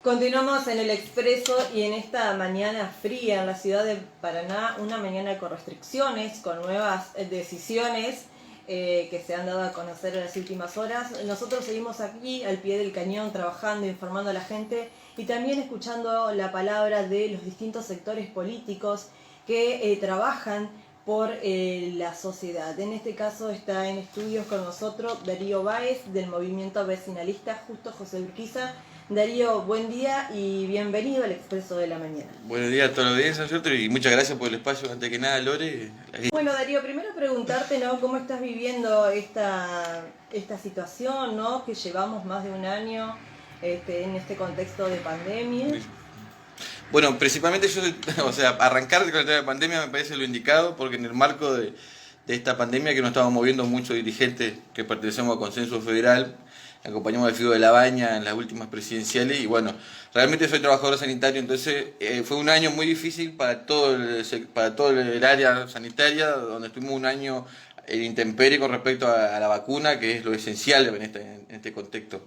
Continuamos en el Expreso y en esta mañana fría en la ciudad de Paraná, una mañana con restricciones, con nuevas decisiones que se han dado a conocer en las últimas horas. Nosotros seguimos aquí al pie del cañón trabajando, informando a la gente y también escuchando la palabra de los distintos sectores políticos que trabajan por la sociedad. En este caso está en estudios con nosotros Darío Báez del movimiento vecinalista Justo José Urquiza. Darío, buen día y bienvenido al Expreso de la Mañana. Buenos días a toda la audiencia, ¿cierto? Y muchas gracias por el espacio, antes que nada, Lore. Bueno, Darío, primero preguntarte, ¿no? ¿Cómo estás viviendo esta situación, ¿no? Que llevamos más de un año en este contexto de pandemia. Bueno, principalmente yo, arrancar con el tema de pandemia me parece lo indicado, porque en el marco de esta pandemia que nos estamos moviendo muchos dirigentes que pertenecemos a Consenso Federal, acompañamos al Fido de la Baña en las últimas presidenciales y bueno, realmente soy trabajador sanitario, entonces fue un año muy difícil para todo el área sanitaria, donde estuvimos un año en intemperie con respecto a la vacuna, que es lo esencial en este contexto.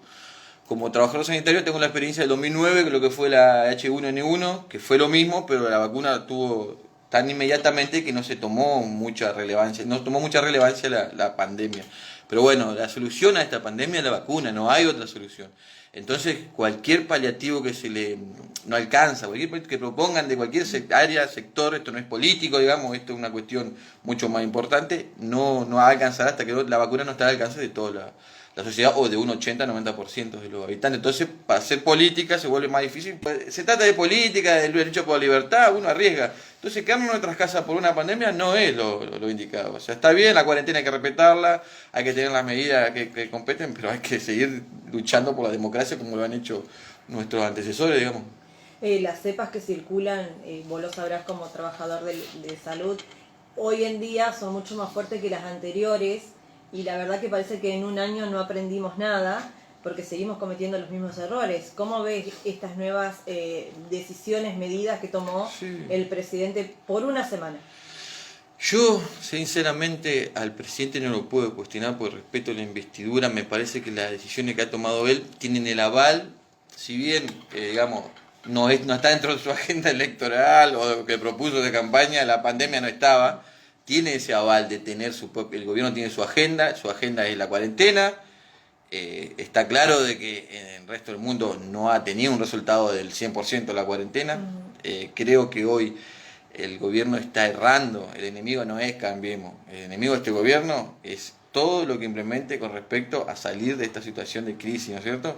Como trabajador sanitario tengo la experiencia del 2009, que lo que fue la H1N1, que fue lo mismo, pero la vacuna tuvo tan inmediatamente que no tomó mucha relevancia la pandemia. Pero bueno, la solución a esta pandemia es la vacuna, no hay otra solución. Entonces, cualquier paliativo que no alcanza, cualquier que propongan de cualquier área, sector, esto no es político, digamos, esto es una cuestión mucho más importante, no va a alcanzar hasta que la vacuna no esté al alcance de toda la sociedad o de un 80-90% de los habitantes. Entonces, para hacer política se vuelve más difícil. Se trata de política, del derecho por la libertad, uno arriesga. Entonces, quedarnos en nuestras casas por una pandemia no es lo indicado. O sea, está bien, la cuarentena hay que respetarla, hay que tener las medidas que competen, pero hay que seguir luchando por la democracia como lo han hecho nuestros antecesores, digamos. Las cepas que circulan, vos lo sabrás como trabajador de salud, hoy en día son mucho más fuertes que las anteriores. Y la verdad que parece que en un año no aprendimos nada porque seguimos cometiendo los mismos errores. ¿Cómo ves estas nuevas decisiones, medidas que tomó el presidente por una semana? Yo, sinceramente, al presidente no lo puedo cuestionar por respeto a la investidura. Me parece que las decisiones que ha tomado él tienen el aval, si bien, digamos, no está dentro de su agenda electoral o que propuso de campaña, la pandemia no estaba. Tiene ese aval de tener el gobierno tiene su agenda es la cuarentena. Está claro de que en el resto del mundo no ha tenido un resultado del 100% la cuarentena. Creo que hoy el gobierno está errando, el enemigo no es Cambiemos, el enemigo de este gobierno es todo lo que implemente con respecto a salir de esta situación de crisis, ¿no es cierto?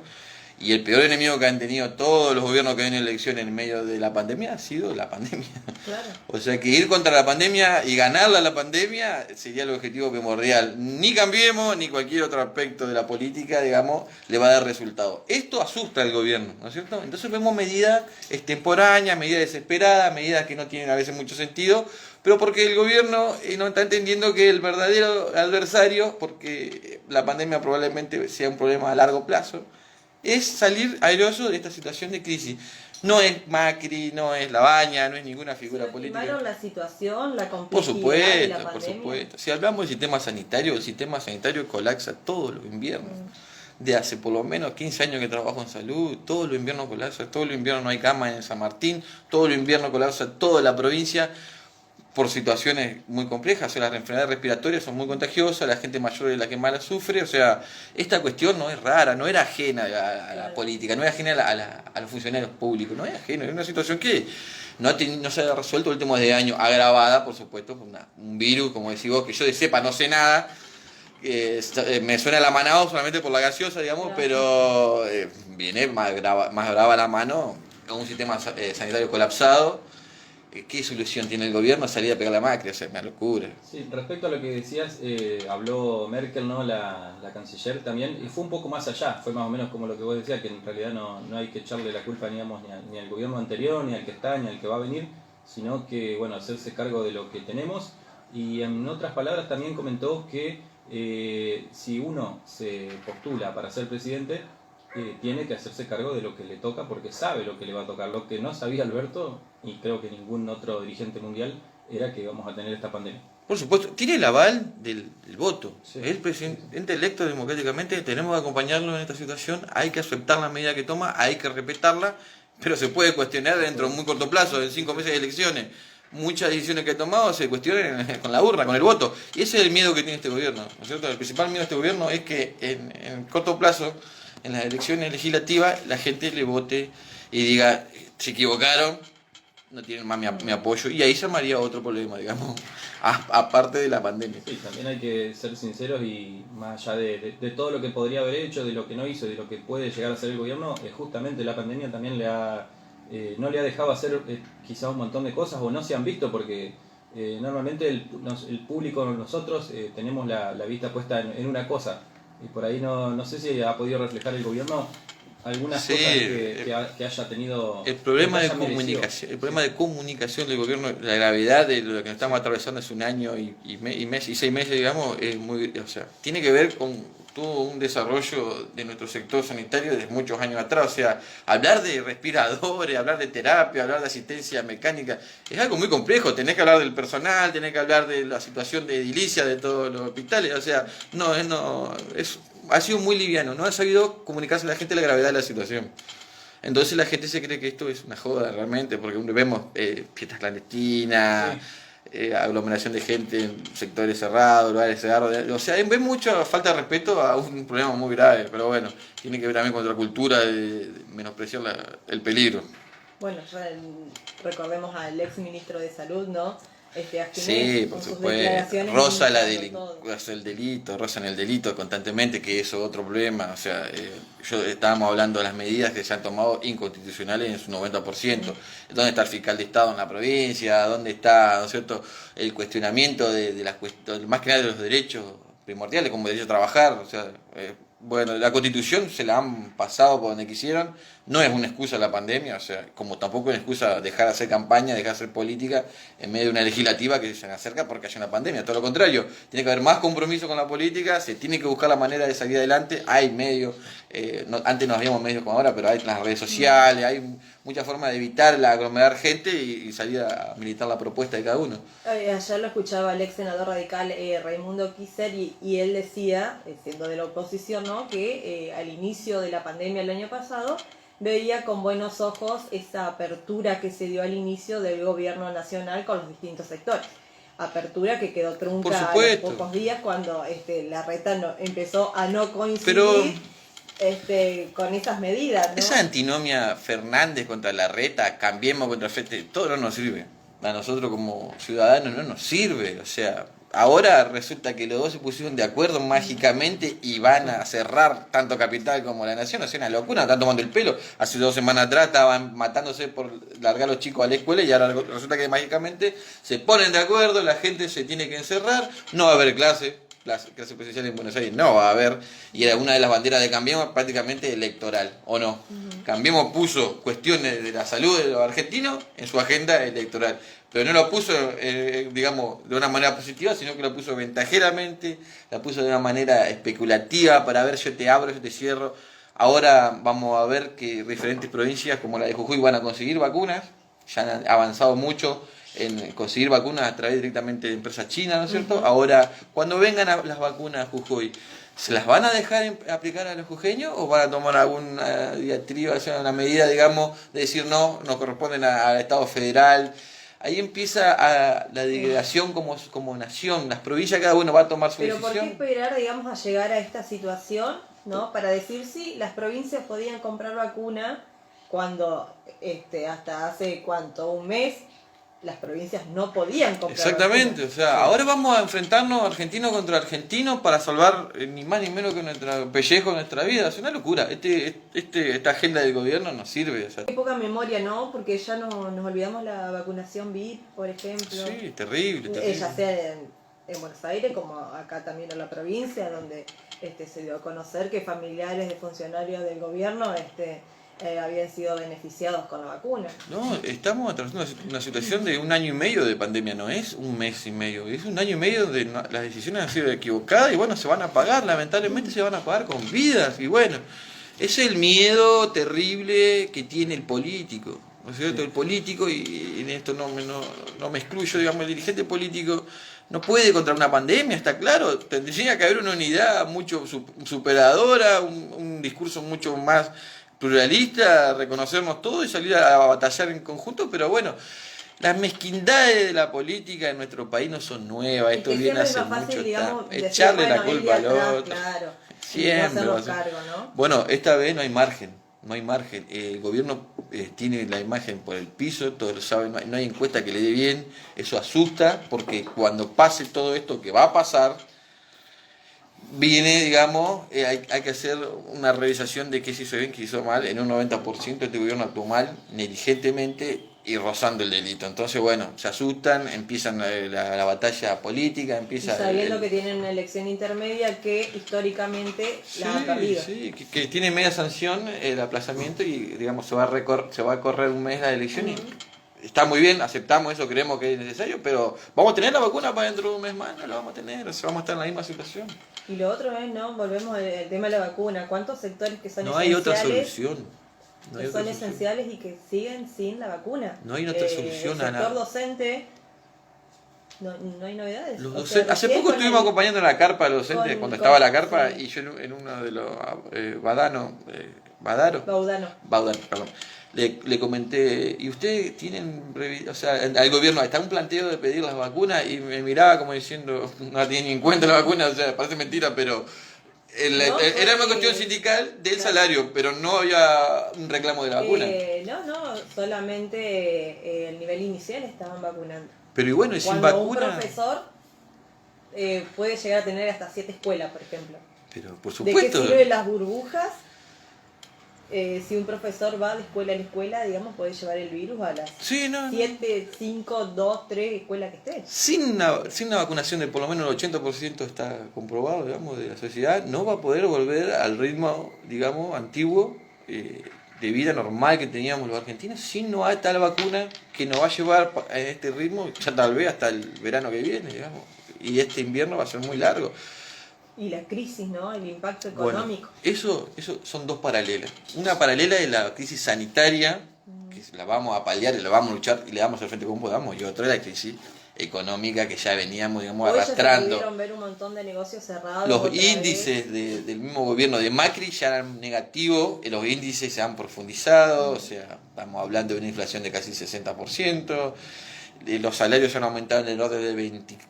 Y el peor enemigo que han tenido todos los gobiernos que han tenido elecciones en medio de la pandemia ha sido la pandemia. Claro. O sea que ir contra la pandemia y ganarla a la pandemia sería el objetivo primordial. Ni Cambiemos, ni cualquier otro aspecto de la política, digamos, le va a dar resultado. Esto asusta al gobierno, ¿no es cierto? Entonces vemos medidas extemporáneas, medidas desesperadas, medidas que no tienen a veces mucho sentido, pero porque el gobierno no está entendiendo que el verdadero adversario, porque la pandemia probablemente sea un problema a largo plazo, es salir airoso de esta situación de crisis. No es Macri, no es La Baña, no es ninguna figura política. La situación, la complejidad Por supuesto, de la pandemia. por supuesto. Si hablamos del sistema sanitario, el sistema sanitario colapsa todos los inviernos. De hace por lo menos 15 años que trabajo en salud, todos los inviernos colapsa, todos los inviernos no hay cama en San Martín, todos los inviernos colapsa toda la provincia por situaciones muy complejas. O sea, las enfermedades respiratorias son muy contagiosas, la gente mayor es la que más las sufre. O sea, esta cuestión no es rara, no era ajena a la política, no era ajena a los funcionarios públicos, no es ajena, es una situación que no se ha resuelto en los últimos 10 años, agravada, por supuesto, por un virus, como decís vos, que yo de cepa no sé nada. Me suena la Manaos solamente por la gaseosa, digamos, pero viene más brava la mano a un sistema sanitario colapsado. ¿Qué solución tiene el gobierno? Salir a pegar la Macri, o sea, una locura. Sí, respecto a lo que decías, habló Merkel, ¿no? La canciller también, y fue un poco más allá, fue más o menos como lo que vos decías, que en realidad no hay que echarle la culpa digamos, ni al gobierno anterior, ni al que está, ni al que va a venir, sino que, bueno, hacerse cargo de lo que tenemos. Y en otras palabras también comentó que si uno se postula para ser presidente, tiene que hacerse cargo de lo que le toca porque sabe lo que le va a tocar. Lo que no sabía Alberto, y creo que ningún otro dirigente mundial, era que íbamos a tener esta pandemia. Por supuesto, tiene el aval del voto. Sí, Es el presidente electo democráticamente, tenemos que acompañarlo en esta situación, hay que aceptar la medida que toma, hay que respetarla, pero se puede cuestionar dentro de un muy corto plazo, en 5 meses de elecciones. Muchas decisiones que ha tomado se cuestionan con la urna, con el voto. Y ese es el miedo que tiene este gobierno, ¿no es cierto? El principal miedo de este gobierno es que en corto plazo, en las elecciones legislativas, la gente le vote y diga, se equivocaron, no tienen más mi apoyo, y ahí se armaría otro problema, digamos, aparte de la pandemia. Sí, también hay que ser sinceros y más allá de todo lo que podría haber hecho, de lo que no hizo, de lo que puede llegar a hacer el gobierno, justamente la pandemia también no le ha dejado hacer quizá un montón de cosas o no se han visto porque normalmente el público, nosotros tenemos la vista puesta en una cosa y por ahí no sé si ha podido reflejar el gobierno algunas Sí, cosas que haya tenido. el problema que de haya merecido. comunicación, el problema de comunicación del gobierno, la gravedad de lo que estamos atravesando hace un año y 6 meses, digamos, es muy, o sea, tiene que ver con todo un desarrollo de nuestro sector sanitario desde muchos años atrás. O sea, hablar de respiradores, hablar de terapia, hablar de asistencia mecánica, es algo muy complejo. Tenés que hablar del personal, tenés que hablar de la situación de edilicia de todos los hospitales. O sea, ha sido muy liviano, no ha sabido comunicarse a la gente la gravedad de la situación. Entonces la gente se cree que esto es una joda realmente, porque vemos fiestas clandestinas, aglomeración de gente en sectores cerrados, lugares cerrados. O sea, ve mucha falta de respeto a un problema muy grave, pero bueno, tiene que ver también con otra cultura de menospreciar el peligro. Bueno, recordemos al ex ministro de Salud, ¿no? Askinés, Sí, por con sus supuesto. declaraciones Rosa minimizando todo. rozan el delito constantemente, que eso es otro problema. O sea, estábamos hablando de las medidas que se han tomado inconstitucionales en su 90%. ¿Dónde está el fiscal de Estado en la provincia? ¿Dónde está, ¿no es cierto?, el cuestionamiento de las cuestiones, más que nada de los derechos primordiales, como derecho a trabajar? O sea, bueno, la Constitución se la han pasado por donde quisieron. No es una excusa la pandemia, o sea, como tampoco es una excusa dejar de hacer campaña, dejar de hacer política en medio de una legislativa que se acerca porque hay una pandemia. Todo lo contrario, tiene que haber más compromiso con la política, se tiene que buscar la manera de salir adelante. Hay medios, antes no habíamos medios como ahora, pero hay las redes sociales, hay muchas formas de evitar aglomerar gente y salir a militar la propuesta de cada uno. Ayer lo escuchaba el ex senador radical Raimundo Kisser y él decía, siendo de la oposición, ¿no?, que al inicio de la pandemia el año pasado veía con buenos ojos esa apertura que se dio al inicio del gobierno nacional con los distintos sectores. Apertura que quedó trunca a los pocos días cuando Larreta empezó a no coincidir con esas medidas, ¿no? Esa antinomia Fernández contra Larreta, Cambiemos contra Fete, todo no nos sirve. A nosotros como ciudadanos no nos sirve. O sea, ahora resulta que los dos se pusieron de acuerdo mágicamente y van a cerrar tanto Capital como la Nación. O sea, una locura, están tomando el pelo. Hace 2 semanas atrás estaban matándose por largar a los chicos a la escuela y ahora resulta que mágicamente se ponen de acuerdo, la gente se tiene que encerrar, no va a haber clase presencial en Buenos Aires, no va a haber, y era una de las banderas de Cambiemos prácticamente electoral, ¿o no? Cambiemos puso cuestiones de la salud de los argentinos en su agenda electoral, pero no lo puso, digamos, de una manera positiva, sino que lo puso ventajeramente, la puso de una manera especulativa para ver, yo te abro, yo te cierro. Ahora vamos a ver que diferentes provincias como la de Jujuy van a conseguir vacunas, ya han avanzado mucho en conseguir vacunas a través directamente de empresas chinas, ¿no es cierto? Ahora, cuando vengan las vacunas a Jujuy, ¿se las van a dejar aplicar a los jujeños o van a tomar alguna diatriba, o sea, una medida, digamos, de decir no corresponden al Estado federal? Ahí empieza la degradación como nación, las provincias cada uno va a tomar su decisión. Pero ¿por qué esperar, digamos, a llegar a esta situación, ¿no?, para decir si las provincias podían comprar vacuna cuando hasta hace un mes las provincias no podían comprar Exactamente, vacuna? o sea, ahora vamos a enfrentarnos argentinos contra argentinos para salvar ni más ni menos que nuestro pellejo, nuestra vida. Es una locura, esta agenda del gobierno no sirve. O sea. Hay poca memoria, ¿no? Porque ya nos olvidamos la vacunación VIP, por ejemplo. Sí, terrible. Ya sea en Buenos Aires como acá también en la provincia, donde se dio a conocer que familiares de funcionarios del gobierno habían sido beneficiados con la vacuna. No, estamos atravesando una situación de 1 año y medio de pandemia, no es 1 mes y medio, es 1 año y medio donde las decisiones han sido equivocadas y bueno, se van a pagar, lamentablemente se van a pagar con vidas y bueno, es el miedo terrible que tiene el político, ¿no es cierto? El político, y en esto no me excluyo, digamos, el dirigente político no puede contra una pandemia, está claro. Tendría que haber una unidad mucho superadora, un discurso mucho más pluralista, reconocernos todos y salir a batallar en conjunto, pero bueno, las mezquindades de la política en nuestro país no son nuevas, esto viene hace mucho tiempo. Echarle la culpa al otro. Claro, Siempre. cargo, ¿no? Bueno, esta vez no hay margen. El gobierno tiene la imagen por el piso, todos lo saben, no hay encuesta que le dé bien, eso asusta, porque cuando pase todo esto que va a pasar, viene, digamos, hay que hacer una revisación de qué se hizo bien, qué se hizo mal. En un 90% este gobierno actuó mal, negligentemente y rozando el delito. Entonces, bueno, se asustan, empiezan la batalla política, empieza... Y sabiendo que tienen una elección intermedia que históricamente la han perdido. Sí, que tiene media sanción el aplazamiento y, digamos, se va a correr un mes la elección y está muy bien, aceptamos eso, creemos que es necesario, pero ¿vamos a tener la vacuna para dentro de un mes más? No la vamos a tener, o sea, vamos a estar en la misma situación. Y lo otro es, ¿no? Volvemos al tema de la vacuna. ¿Cuántos sectores que son No hay otra solución. Son esenciales y que siguen sin la vacuna? No hay otra solución a a nada. El sector docente, no hay novedades. Los docentes, hace poco estuvimos acompañando en la carpa a los docentes, cuando estaba la carpa, y yo en uno de los Baudano, perdón. Le comenté, ¿y ustedes tienen, o sea, al gobierno está un planteo de pedir las vacunas? Y me miraba como diciendo, no tienen ni en cuenta la vacuna, o sea, parece mentira, pero era una cuestión sindical del salario, pero no había un reclamo de la vacuna. No, solamente el nivel inicial estaban vacunando. Pero y bueno, y sin Cuando vacuna... un profesor puede llegar a tener hasta 7 escuelas, por ejemplo. Pero por supuesto... ¿De qué sirven las burbujas? Si un profesor va de escuela en escuela, digamos, puede llevar el virus a las 7, 5, 2, 3 escuelas que esté. Sin una vacunación de por lo menos el 80% está comprobado, digamos, de la sociedad, no va a poder volver al ritmo, digamos, antiguo de vida normal que teníamos los argentinos, si no hay tal vacuna que nos va a llevar en este ritmo, ya tal vez hasta el verano que viene, digamos, y este invierno va a ser muy largo. Y la crisis, ¿no? El impacto económico. Bueno, eso son dos paralelas. Una paralela es la crisis sanitaria, que la vamos a paliar y la vamos a luchar y le damos al frente como podamos, y otra es la crisis económica que ya veníamos, digamos, hoy arrastrando. Ya se pudieron ver un montón de negocios cerrados. Los índices del mismo gobierno de Macri ya eran negativos, los índices se han profundizado, o sea, estamos hablando de una inflación de casi 60%, los salarios han aumentado en el orden de 28%,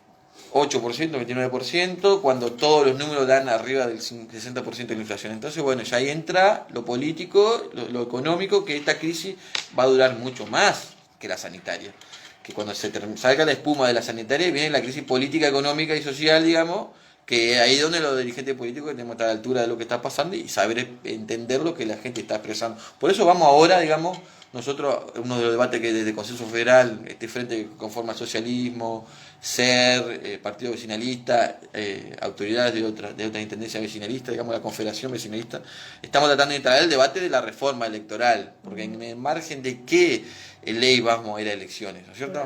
29%, cuando todos los números dan arriba del 60% de la inflación. Entonces, bueno, ya ahí entra lo político, lo económico, que esta crisis va a durar mucho más que la sanitaria. Que cuando salga la espuma de la sanitaria, viene la crisis política, económica y social, digamos, que ahí es donde los dirigentes políticos tenemos que estar a la altura de lo que está pasando y saber entender lo que la gente está expresando. Por eso vamos ahora, digamos, nosotros, uno de los debates que desde Consenso Federal, este frente que conforma el socialismo, SER, partido vecinalista, autoridades de otras intendencias vecinalistas, digamos la Confederación Vecinalista, estamos tratando de traer el debate de la reforma electoral, porque en el margen de qué ley vamos a ir a elecciones, ¿no es cierto?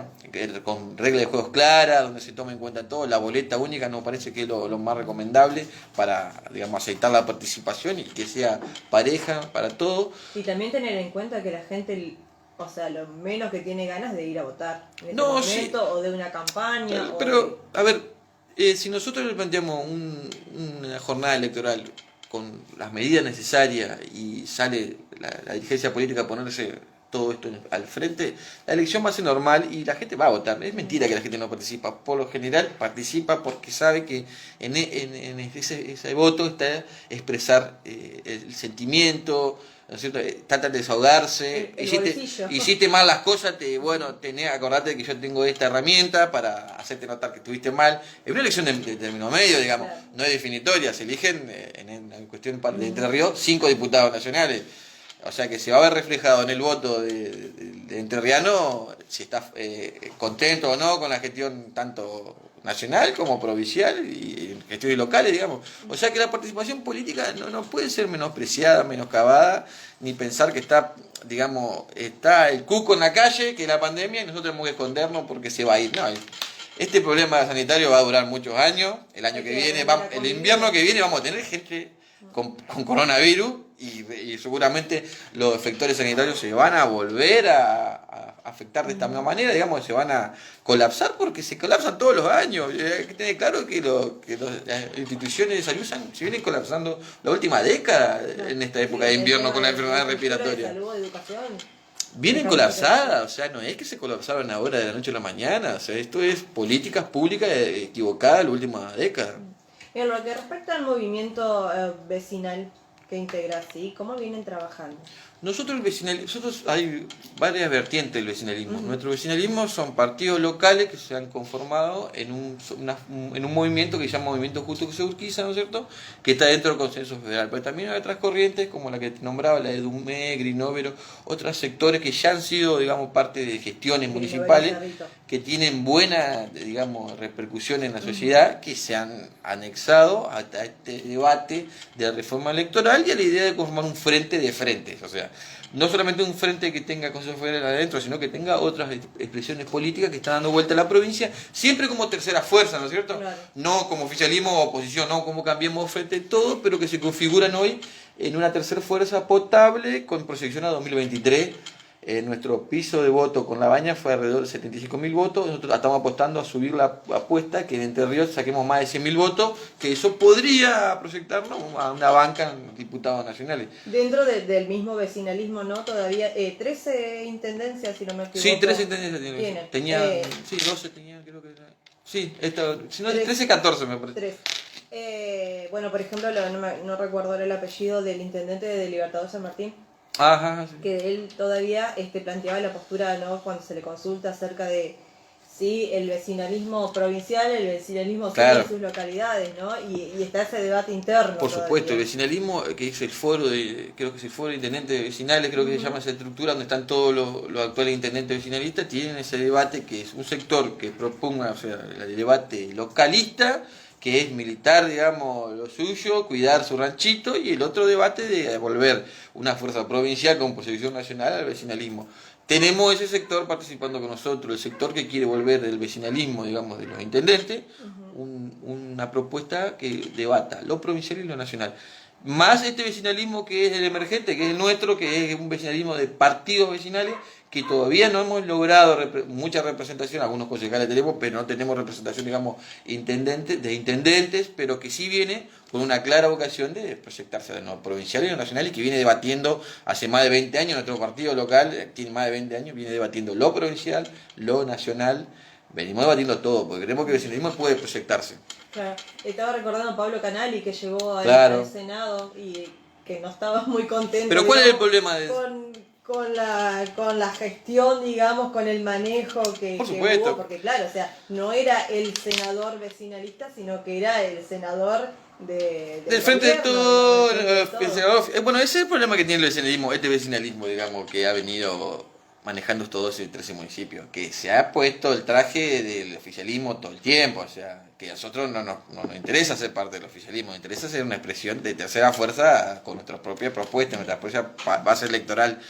Con reglas de juegos claras, donde se tome en cuenta todo, la boleta única nos parece que es lo más recomendable para, digamos, aceitar la participación y que sea pareja para todo. Y también tener en cuenta que la gente, o sea, lo menos que tiene ganas de ir a votar en este momento, o de una campaña. Pero a ver, si nosotros le planteamos una jornada electoral con las medidas necesarias y sale la dirigencia política a ponerse todo esto al frente, la elección va a ser normal y la gente va a votar. Es mentira que la gente no participa. Por lo general participa porque sabe que en ese voto está expresar el sentimiento, ¿no es cierto? Tratan de desahogarse. Hiciste mal las cosas, acordate que yo tengo esta herramienta para hacerte notar que estuviste mal. Es una elección de término medio, digamos, claro. No es definitoria. Se eligen en cuestión de Entre Ríos 5 diputados nacionales. O sea que se va a ver reflejado en el voto de entrerriano si está contento o no con la gestión tanto nacional como provincial y gestiones locales, digamos. O sea que la participación política no puede ser menospreciada, menoscabada, ni pensar que está el cuco en la calle, que es la pandemia, y nosotros tenemos que escondernos porque se va a ir. No, este problema sanitario va a durar muchos años. El año que viene, el invierno que viene vamos a tener gente con coronavirus y seguramente los efectores sanitarios se van a volver a afectar de esta misma manera, digamos, se van a colapsar porque se colapsan todos los años. Hay que tener claro que, las instituciones de salud se vienen colapsando la última década en esta época de invierno con la enfermedad respiratoria. Salud, educación. Vienen colapsadas, o sea, no es que se colapsaron ahora de la noche a la mañana, o sea, esto es políticas públicas equivocadas la última década. En lo que respecta al movimiento vecinal que integra, ¿sí? ¿Cómo vienen trabajando? Nosotros hay varias vertientes del vecinalismo. Nuestro vecinalismo son partidos locales que se han conformado en un movimiento que se llama Movimiento Justo que se Urquiza, ¿no es cierto?, que está dentro del consenso federal. Pero también hay otras corrientes como la que te nombraba, la de Dumé, Grinovero, otros sectores que ya han sido, digamos, parte de gestiones municipales que tienen buena, digamos, repercusión en la sociedad, que se han anexado a este debate de reforma electoral y a la idea de conformar un frente de frentes, o sea, no solamente un frente que tenga Consejo Federal adentro, sino que tenga otras expresiones políticas que están dando vuelta a la provincia, siempre como tercera fuerza, ¿no es cierto? Claro. No como oficialismo o oposición, no como cambiemos frente todo, pero que se configuran hoy en una tercera fuerza potable con proyección a 2023. Nuestro piso de voto con La Baña fue alrededor de 75.000 votos. Nosotros estamos apostando a subir la apuesta, que en Entre Ríos saquemos más de 100.000 votos, que eso podría proyectarnos a una banca en diputados nacionales. Dentro del mismo vecinalismo, ¿no? Todavía 13 intendencias, si no me equivoco. Sí, 13 intendencias tenían. Sí, 12 tenían, creo que era. Sí, si no, 13, 14 me parece. 3. Bueno, por ejemplo, no recuerdo el apellido del intendente de Libertador San Martín. Ajá, sí. Que él todavía planteaba la postura, ¿no?, cuando se le consulta acerca de sí el vecinalismo provincial, el vecinalismo claro, en sus localidades, ¿no? Y está ese debate interno. Por supuesto, el vecinalismo, que es el foro creo que es el foro de intendentes vecinales, creo que se llama esa estructura donde están todos los actuales intendentes vecinalistas, tienen ese debate que es un sector que proponga, o sea, el debate localista, que es militar, digamos, lo suyo, cuidar su ranchito, y el otro debate de devolver una fuerza provincial con proyección nacional al vecinalismo. Tenemos ese sector participando con nosotros, el sector que quiere volver del vecinalismo, digamos, de los intendentes, una propuesta que debata lo provincial y lo nacional. Más este vecinalismo que es el emergente, que es el nuestro, que es un vecinalismo de partidos vecinales, que todavía no hemos logrado mucha representación, algunos concejales tenemos, pero no tenemos representación, digamos, de intendentes, pero que sí viene con una clara vocación de proyectarse de lo provincial y lo nacional, y que viene debatiendo hace más de 20 años, nuestro partido local tiene más de 20 años, viene debatiendo lo provincial, lo nacional, venimos debatiendo todo, porque creemos que el vecinalismo puede proyectarse. Claro. Estaba recordando a Pablo Canali, que llegó claro, al Senado y que no estaba muy contento. Pero ¿cuál es el problema de eso? Con la gestión, digamos, con el manejo que hubo, porque claro, o sea, no era el senador vecinalista, sino que era el senador del frente de todo. Bueno, ese es el problema que tiene el vecinalismo, este vecinalismo, digamos, que ha venido manejando estos 12 y 13 municipios, que se ha puesto el traje del oficialismo todo el tiempo, o sea, que a nosotros no nos interesa ser parte del oficialismo, nos interesa ser una expresión de tercera fuerza con nuestras propias propuestas, nuestra propia base electoral,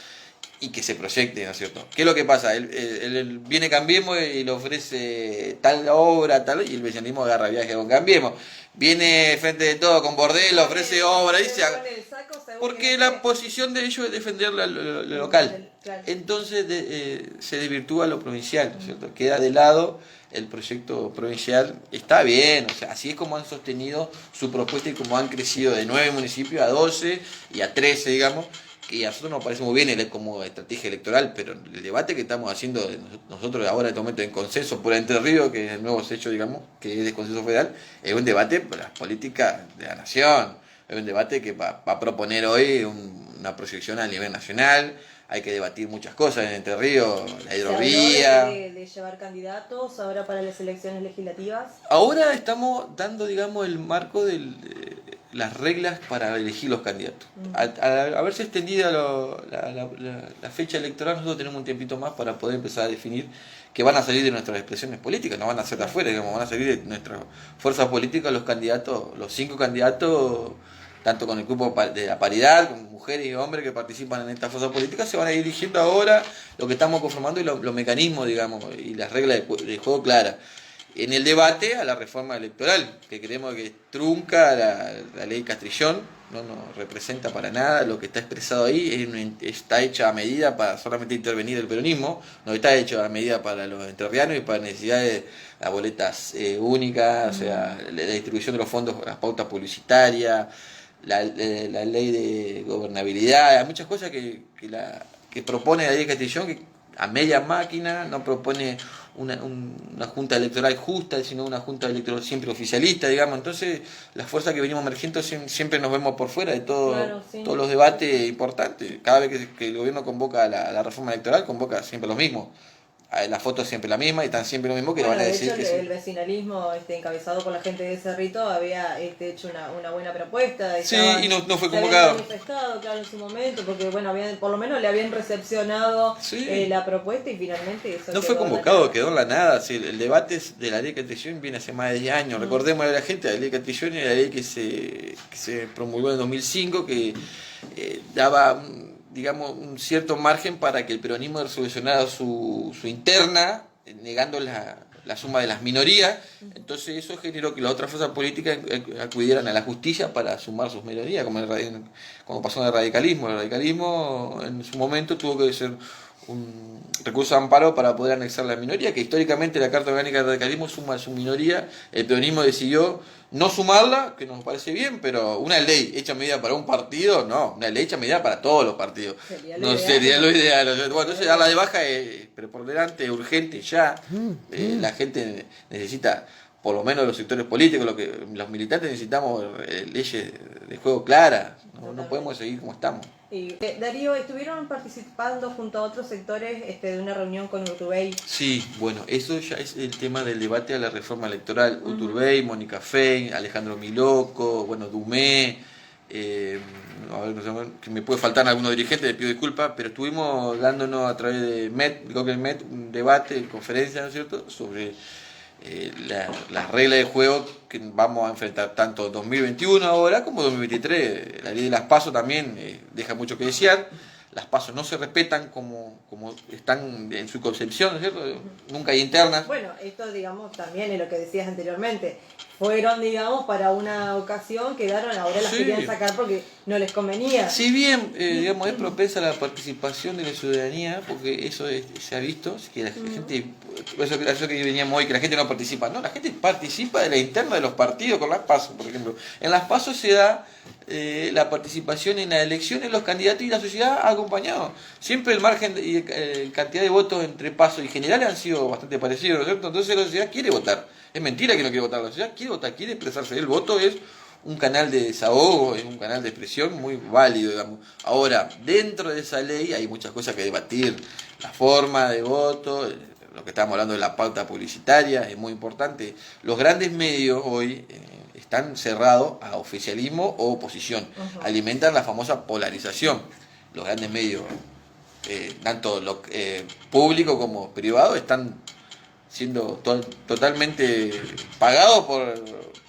y que se proyecte, ¿no es cierto? ¿Qué es lo que pasa? Él viene Cambiemos y le ofrece tal obra, tal, y el vecinalismo agarra viaje con Cambiemos. Viene frente de todo con Bordel, le ofrece obra, dice, porque la posición de ellos es defender lo local. Entonces se desvirtúa lo provincial, ¿no es cierto? Queda de lado el proyecto provincial. Está bien, o sea, así es como han sostenido su propuesta y como han crecido de 9 municipios a 12 y a 13, digamos, que a nosotros nos parece muy bien como estrategia electoral, pero el debate que estamos haciendo nosotros ahora en este momento en consenso por Entre Ríos, que es el nuevo hecho, digamos, que es de consenso federal, es un debate por las políticas de la nación, es un debate que va a proponer hoy una proyección a nivel nacional. Hay que debatir muchas cosas en Entre Ríos, la hidrovía. De llevar candidatos ahora para las elecciones legislativas. Ahora estamos dando, digamos, el marco de las reglas para elegir los candidatos. Al haberse extendida la fecha electoral, nosotros tenemos un tiempito más para poder empezar a definir que van a salir de nuestras expresiones políticas, no van a ser de afuera, digamos, van a salir de nuestras fuerzas políticas los candidatos, los 5 candidatos, tanto con el grupo de la paridad, con mujeres y hombres que participan en esta fuerza política, se van a ir dirigiendo ahora lo que estamos conformando y los mecanismos, digamos, y las reglas de juego claras. En el debate a la reforma electoral, que creemos que trunca la ley Castrillón, no nos representa para nada. Lo que está expresado ahí está hecho a medida para solamente intervenir el peronismo, no está hecho a medida para los entrerrianos y para necesidades, las boletas únicas, o sea, la distribución de los fondos, las pautas publicitarias, la ley de gobernabilidad, hay muchas cosas que propone la ley de Castellón, que a media máquina, no propone una junta electoral justa, sino una junta electoral siempre oficialista, digamos. Entonces, las fuerzas que venimos emergiendo siempre nos vemos por fuera de Claro, sí. todos los debates importantes. Cada vez que el gobierno convoca la reforma electoral, convoca siempre lo mismo. La foto es siempre la misma y están siempre lo mismo que Bueno, le van a de decir hecho, que sí. el vecinalismo encabezado por la gente de Cerrito había hecho una buena propuesta. Sí, estaban- y no fue se habían convocado. manifestado, claro, en su momento, porque bueno, por lo menos le habían recepcionado Sí. la propuesta y finalmente eso No quedó fue en la convocado, nada. quedó en la nada. Sí, el debate de la ley de Castellón viene hace más de 10 años. Recordemos a la gente, la ley de Castellón era la ley que se promulgó en 2005, que daba, digamos, un cierto margen para que el peronismo resolucionara su interna, negando la suma de las minorías. Entonces eso generó que las otras fuerzas políticas acudieran a la justicia para sumar sus minorías, como pasó en el radicalismo. El radicalismo en su momento tuvo que ser un recurso de amparo para poder anexar la minoría, que históricamente la Carta Orgánica del Radicalismo suma a su minoría. El peronismo decidió no sumarla, que nos parece bien, pero una ley hecha medida para un partido, no, una ley hecha medida para todos los partidos. No sería lo ideal. Bueno, entonces darla de baja es preponderante, es urgente ya. La gente necesita, por lo menos los sectores políticos, los militantes necesitamos leyes de juego claras. No podemos seguir como estamos. Y, Darío, estuvieron participando junto a otros sectores de una reunión con Urtubey. Sí, bueno, eso ya es el tema del debate a la reforma electoral. Urtubey, Mónica Fein, Alejandro Miloco, bueno, Dumé, a ver, no sé, que me puede faltar algunos dirigentes, le pido disculpas, pero estuvimos dándonos a través de Google Met, un debate, conferencia, ¿no es cierto?, sobre las reglas de juego que vamos a enfrentar tanto 2021 ahora como 2023. La ley de las PASO también deja mucho que desear. Las PASO no se respetan como están en su concepción, ¿no es cierto? Nunca hay internas. Bueno, esto digamos también es lo que decías anteriormente. Fueron, digamos, para una ocasión, quedaron, ahora las Sí. querían sacar porque no les convenía. Si bien, digamos, es propensa la participación de la ciudadanía, porque eso se ha visto, que la gente, eso que veníamos hoy, que la gente no participa, no, la gente participa de la interna de los partidos con las PASO, por ejemplo. En las PASO se da la participación en las elecciones, los candidatos y la sociedad ha acompañado. Siempre el margen y cantidad de votos entre PASO y generales han sido bastante parecidos, ¿no es cierto? Entonces la sociedad quiere votar. Es mentira que no quiere votar, la sociedad quiere votar, quiere expresarse. El voto es un canal de desahogo, es un canal de expresión muy válido, digamos. Ahora, dentro de esa ley hay muchas cosas que debatir. La forma de voto, lo que estamos hablando de la pauta publicitaria, es muy importante. Los grandes medios hoy están cerrados a oficialismo o oposición. Alimentan la famosa polarización. Los grandes medios, tanto público como privado, están siendo totalmente pagados por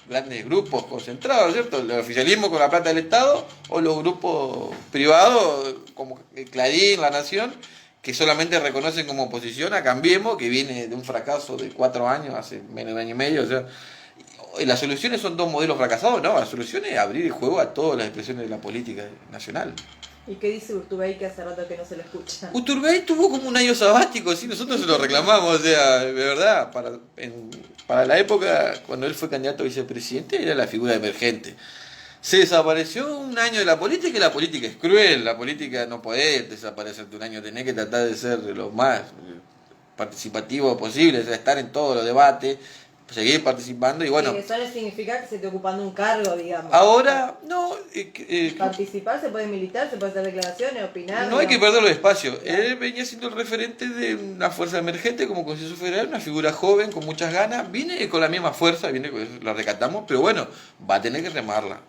grandes grupos concentrados, ¿cierto? El oficialismo con la plata del Estado o los grupos privados como Clarín, La Nación, que solamente reconocen como oposición a Cambiemos, que viene de un fracaso de 4 años, hace menos de un año y medio. O sea, las soluciones son dos modelos fracasados, no, la solución es abrir el juego a todas las expresiones de la política nacional. ¿Y qué dice Urtubey, que hace rato que no se lo escucha? Urtubey tuvo como un año sabático, sí, nosotros se lo reclamamos, o sea, de verdad, para la época cuando él fue candidato a vicepresidente era la figura emergente. Se desapareció un año de la política y la política es cruel, la política no puede desaparecerte un año, tenés que tratar de ser lo más participativo posible, o sea, estar en todos los debates, seguir participando y bueno. Eso no significa que se esté ocupando un cargo, digamos. Ahora, no. Participar, se puede militar, se puede hacer declaraciones, opinar. No hay que perder los espacios. Él venía siendo el referente de una fuerza emergente como Consenso Federal, una figura joven con muchas ganas. Viene con la misma fuerza, la recatamos, pero bueno, va a tener que remarla.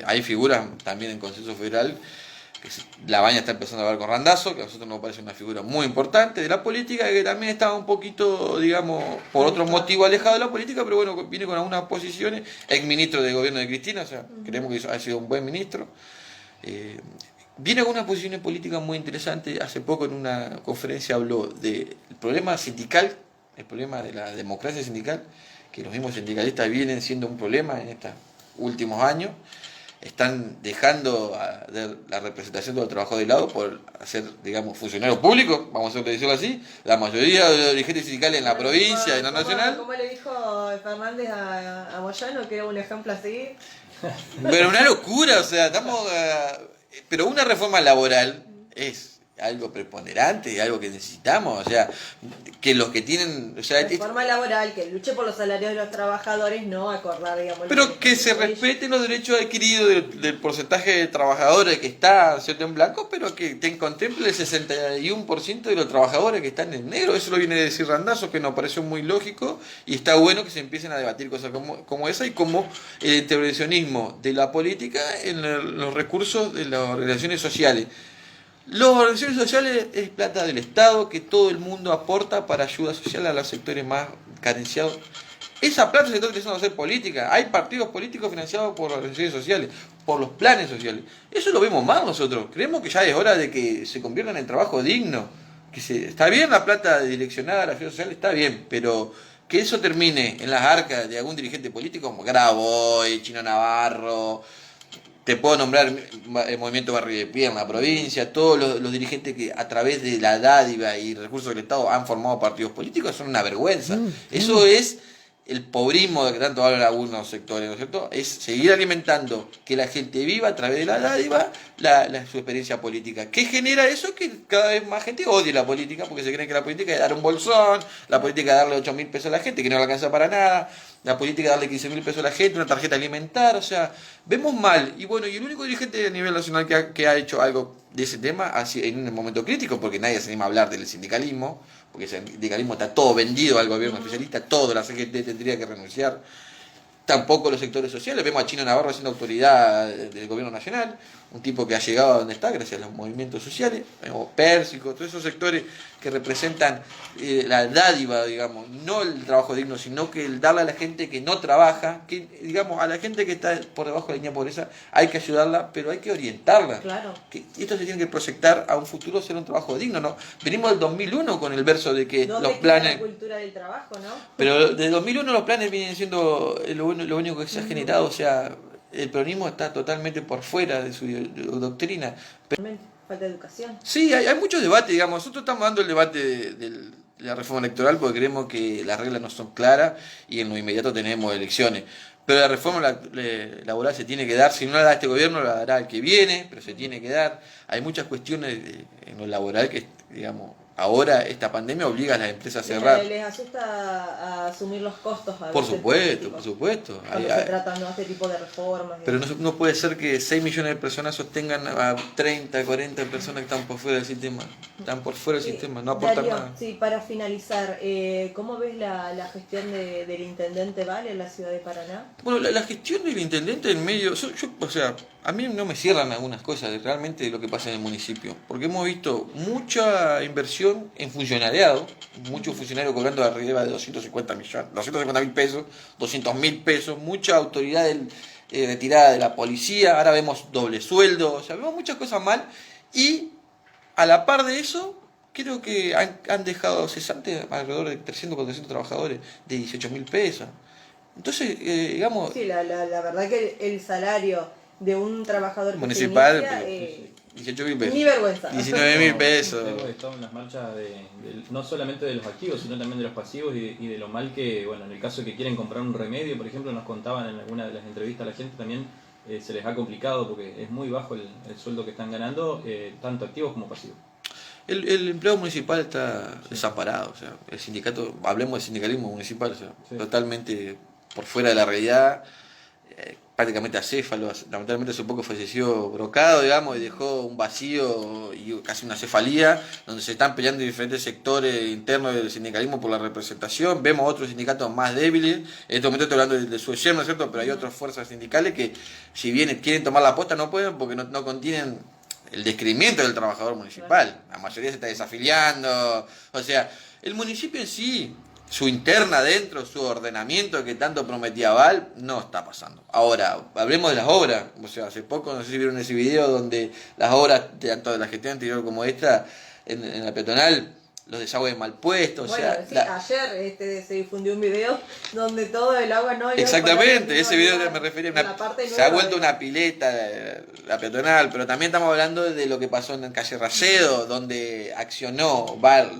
Hay figuras también en Consenso Federal. La Baña está empezando a hablar con Randazzo, que a nosotros nos parece una figura muy importante de la política, que también estaba un poquito, digamos, por otros motivos alejado de la política, pero bueno, viene con algunas posiciones, ex ministro del gobierno de Cristina, o sea, creemos que ha sido un buen ministro. Viene con unas posiciones políticas muy interesantes. Hace poco en una conferencia habló del problema sindical, el problema de la democracia sindical, que los mismos sindicalistas vienen siendo un problema en estos últimos años. están dejando de la representación de los trabajadores de lado por ser, digamos, funcionarios públicos, vamos a decirlo así. La mayoría de los dirigentes sindicales en la provincia y en la nacional. ¿Cómo le dijo Fernández a Moyano, que era un ejemplo así? Pero una locura, o sea, estamos... pero una reforma laboral es algo preponderante, algo que necesitamos, o sea, que los que tienen... O sea, reforma laboral, que luche por los salarios de los trabajadores, no acordar, digamos... Pero que se respeten los derechos adquiridos del porcentaje de trabajadores que está, ¿cierto?, en blanco, pero que contemple el 61% de los trabajadores que están en negro. Eso lo viene a decir Randazzo, que nos pareció muy lógico, y está bueno que se empiecen a debatir cosas como esa, y como el intervencionismo de la política en los recursos de las organizaciones sociales. Las organizaciones sociales es plata del Estado que todo el mundo aporta para ayuda social a los sectores más carenciados. Esa plata se está utilizando a hacer política. Hay partidos políticos financiados por organizaciones sociales, por los planes sociales. Eso lo vemos mal nosotros. Creemos que ya es hora de que se conviertan en trabajo digno. Está bien la plata direccionada a la ayuda social, está bien, pero que eso termine en las arcas de algún dirigente político como Graboy, Chino Navarro... Te puedo nombrar el movimiento Barrio de Pie en la provincia, todos los dirigentes que a través de la dádiva y recursos del Estado han formado partidos políticos, son una vergüenza. Eso es el pobrismo de que tanto hablan algunos sectores, ¿no es cierto? Es seguir alimentando que la gente viva a través de la dádiva su experiencia política. ¿Qué genera eso? Que cada vez más gente odie la política, porque se cree que la política es dar un bolsón, la política es darle 8.000 pesos a la gente, que no le alcanza para nada, la política es darle 15.000 pesos a la gente, una tarjeta alimentar, o sea, vemos mal. Y bueno, y el único dirigente a nivel nacional que ha hecho algo de ese tema en un momento crítico, porque nadie se anima a hablar del sindicalismo, porque el sindicalismo está todo vendido al gobierno oficialista, todo la CGT tendría que renunciar. Tampoco los sectores sociales. Vemos a Chino Navarro siendo autoridad del gobierno nacional, un tipo que ha llegado a donde está gracias a los movimientos sociales, o Pérsico, todos esos sectores que representan la dádiva, digamos, no el trabajo digno, sino que el darle a la gente que no trabaja, que digamos, a la gente que está por debajo de la línea de pobreza, hay que ayudarla, pero hay que orientarla. Claro. Que esto se tiene que proyectar a un futuro ser un trabajo digno, ¿no? Venimos del 2001 con el verso de que los planes... la cultura del trabajo, ¿no? Pero desde 2001 los planes vienen siendo lo único que se ha generado, o sea, el peronismo está totalmente por fuera de su doctrina. Falta de educación. Sí, hay muchos debates, digamos. Nosotros estamos dando el debate de la reforma electoral porque creemos que las reglas no son claras y en lo inmediato tenemos elecciones. Pero la reforma laboral se tiene que dar, si no la da este gobierno, la dará el que viene, pero se tiene que dar. Hay muchas cuestiones en lo laboral que, digamos, ahora esta pandemia obliga a las empresas a cerrar. ¿Les asusta a asumir los costos? Por supuesto, por supuesto. Cuando se tratan de este tipo de reformas. Pero no puede ser que 6 millones de personas sostengan a 30, 40 personas que están por fuera del sistema. Están por fuera del sistema, no aportan Darío, nada. sí, para finalizar, ¿cómo ves la gestión del intendente Vale en la ciudad de Paraná? Bueno, la gestión del intendente en medio, o sea, a mí no me cierran algunas cosas de realmente lo que pasa en el municipio, porque hemos visto mucha inversión en funcionariado, muchos funcionarios cobrando arriba de 250.000 pesos, 200.000 pesos, mucha autoridad retirada de la policía, ahora vemos doble sueldo, o sea, vemos muchas cosas mal, y a la par de eso, creo que han dejado cesantes alrededor de 300 o 400 trabajadores de 18.000 pesos. Entonces, digamos... Sí, la verdad que el salario de un trabajador municipal, que 18.000 pesos. Ni vergüenza. 19.000 pesos. Hemos estado en las marchas no solamente de los activos, sino también de los pasivos y de lo mal que, bueno, en el caso de que quieren comprar un remedio, por ejemplo, nos contaban en alguna de las entrevistas a la gente también, se les ha complicado porque es muy bajo el sueldo que están ganando, tanto activos como pasivos. El empleo municipal está desamparado, o sea, el sindicato, hablemos del sindicalismo municipal, o sea, sí, totalmente por fuera de la realidad, prácticamente acéfalo. Lamentablemente hace poco falleció Brocado, digamos, y dejó un vacío y casi una cefalía, donde se están peleando diferentes sectores internos del sindicalismo por la representación. Vemos otros sindicatos más débiles, en este momento estoy hablando de SUESER, ¿no es cierto?, pero hay otras fuerzas sindicales que, si bien quieren tomar la posta, no pueden porque no contienen el descreimiento del trabajador municipal. La mayoría se está desafiliando, o sea, el municipio en sí, su interna adentro, su ordenamiento que tanto prometía Val, no está pasando. Ahora, hablemos de las obras. O sea, hace poco, no sé si vieron ese video donde las obras, tanto de la gestión anterior como esta, en la peatonal, los desagües mal puestos, Bueno, o sea, sí, ayer se difundió un video donde todo el agua no iba exactamente, ese video iba que me refería, a la parte se ha nueva vuelto una pileta la peatonal, pero también estamos hablando de lo que pasó en calle Racedo, donde accionó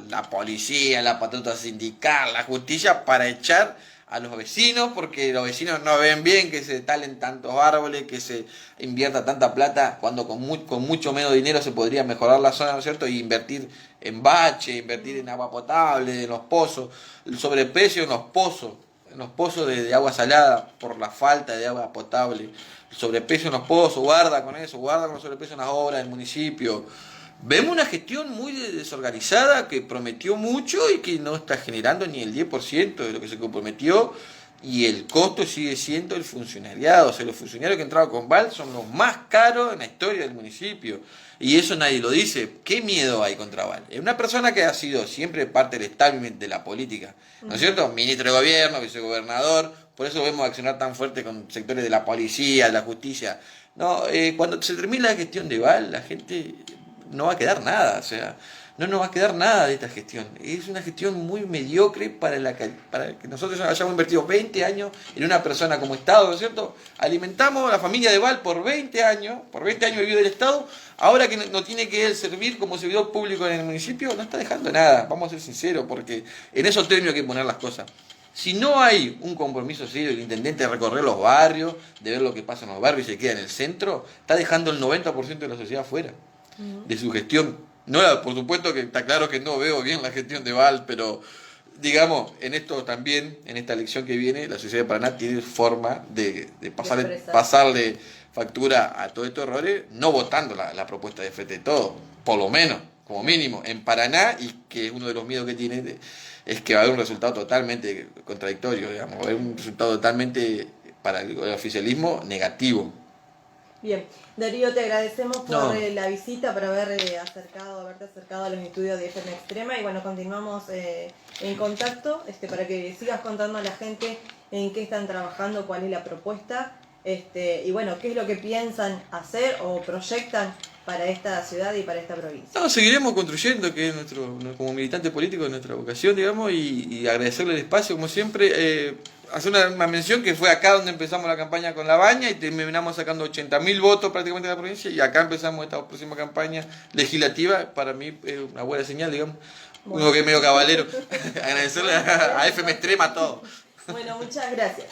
la policía, la patrulla sindical, la justicia para echar a los vecinos, porque los vecinos no ven bien que se talen tantos árboles, que se invierta tanta plata, cuando con mucho menos dinero se podría mejorar la zona, ¿no es cierto? Y invertir en bache, invertir en agua potable, en los pozos, el sobreprecio en los pozos de agua salada, por la falta de agua potable, el sobreprecio en los pozos, guarda con eso, guarda con el sobreprecio en las obras del municipio. Vemos una gestión muy desorganizada que prometió mucho y que no está generando ni el 10% de lo que se comprometió, y el costo sigue siendo el funcionariado. O sea, los funcionarios que han entrado con Val son los más caros en la historia del municipio. Y eso nadie lo dice. ¿Qué miedo hay contra Val? Es una persona que ha sido siempre parte del establishment de la política, ¿no es cierto? Ministro de gobierno, vicegobernador, por eso vemos accionar tan fuerte con sectores de la policía, de la justicia. No, cuando se termine la gestión de Val, la gente no va a quedar nada, o sea, no nos va a quedar nada de esta gestión. Es una gestión muy mediocre para que nosotros hayamos invertido 20 años en una persona como Estado, ¿no es cierto? Alimentamos a la familia de Val por 20 años vivió del Estado, ahora que no tiene que él servir como servidor público en el municipio, no está dejando nada, vamos a ser sinceros, porque en esos términos hay que poner las cosas. Si no hay un compromiso serio del intendente de recorrer los barrios, de ver lo que pasa en los barrios y se queda en el centro, está dejando el 90% de la sociedad afuera de su gestión. No, por supuesto que está claro que no veo bien la gestión de Val, pero digamos, en esto también, en esta elección que viene, la sociedad de Paraná tiene forma de pasarle factura a todos estos errores, no votando la propuesta de Frente de Todo, por lo menos, como mínimo, en Paraná, y que uno de los miedos que tiene es que va a haber un resultado totalmente contradictorio, digamos, va a haber un resultado totalmente para el oficialismo negativo. Bien, Darío, te agradecemos por la visita, por haberte acercado a los estudios de FM Extrema, y bueno, continuamos en contacto para que sigas contando a la gente en qué están trabajando, cuál es la propuesta, y bueno, qué es lo que piensan hacer o proyectan para esta ciudad y para esta provincia. No, seguiremos construyendo, que es como militante político, nuestra vocación, digamos, y agradecerle el espacio, como siempre. Hacer una mención que fue acá donde empezamos la campaña con La Baña y terminamos sacando 80.000 votos prácticamente en la provincia, y acá empezamos esta próxima campaña legislativa. Para mí es una buena señal, digamos, bueno, uno que es medio caballero. Agradecerle a FM Extrema todo. Bueno, muchas gracias.